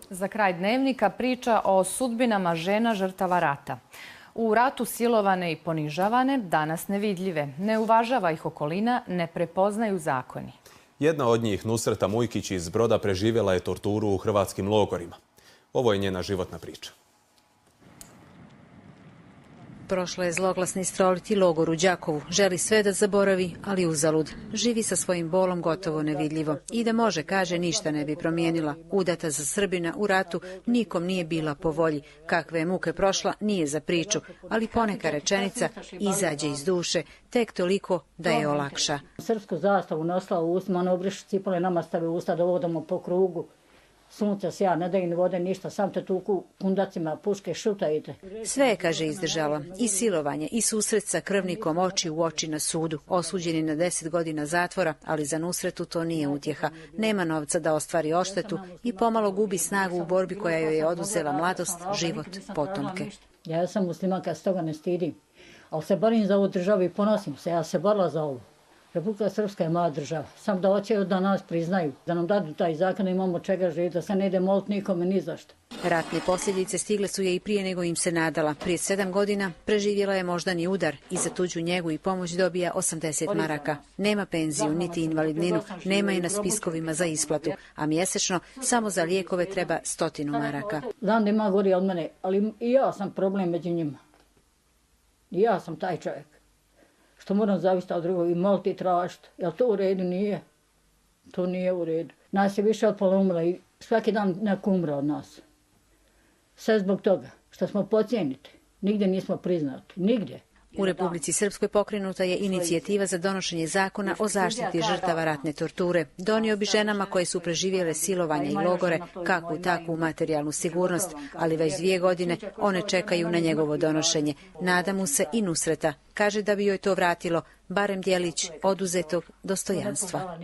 Za kraj dnevnika priča o sudbinama žena žrtava rata. U ratu silovane i ponižavane, danas nevidljive. Ne uvažava ih okolina, ne prepoznaju zakoni. Jedna od njih, Nusreta Mujkić iz Broda, preživjela je torturu u hrvatskim logorima. Ovo je njena životna priča. Prošla je zloglasni stroviti logor u Đakovu. Želi sve da zaboravi, ali uzalud. Živi sa svojim bolom gotovo nevidljivo. I da može, kaže, ništa ne bi promijenila. Udata za Srbina u ratu nikom nije bila po volji. Kakve je muke prošla, nije za priču. Ali poneka rečenica izađe iz duše, tek toliko da je olakša. Srpsku zastavu nosila u ustima, one obrišu cipale, nama stave usta da vodamo po krugu. Sunce sja, ne da im vode ništa, sam te tuku kundacima, puške, šutajte. Sve je, kaže, izdržala. I silovanje, i susret sa krvnikom oči u oči na sudu. Osuđeni na 10 godina zatvora, ali za Nusretu to nije utjeha. Nema novca da ostvari odštetu i pomalo gubi snagu u borbi koja joj je oduzela mladost, život, potomke. Ja sam muslimanka, s toga ne stidim. Ali se borim za ovu državu i ponosim se. Ja se borila za ovo. Republika Srpska je moja država. Sam da hoće da nas priznaju, da nam dadu taj zakon, da imamo čega živjeti, da se ne ide moliti nikome ni zašto. Ratne posljedice stigle su je i prije nego im se nadala. Prije 7 godina preživjela je moždani udar i za tuđu njegu i pomoć dobija 80 maraka. Nema penziju, niti invalidninu, nema je na spiskovima za isplatu, a mjesečno samo za lijekove treba 100 maraka. Znam da ima gori od mene, ali i ja sam problem među njima. I ja sam taj čovjek. Što moram zavisiti od drugog i moliti i tražiti. Jel to u redu? Nije. To nije u redu. Nas je više od pola umrla i svaki dan neko umre od nas. Sve zbog toga što smo podcijeniti. Nigdje nismo priznati. Nigdje. U Republici Srpskoj pokrenuta je inicijativa za donošenje zakona o zaštiti žrtava ratne torture. Donio bi ženama koje su preživjele silovanje i logore kakvu takvu materijalnu sigurnost, ali već 2 godine one čekaju na njegovo donošenje. Nada mu se i Nusreta. Kaže da bi joj to vratilo barem djelić oduzetog dostojanstva.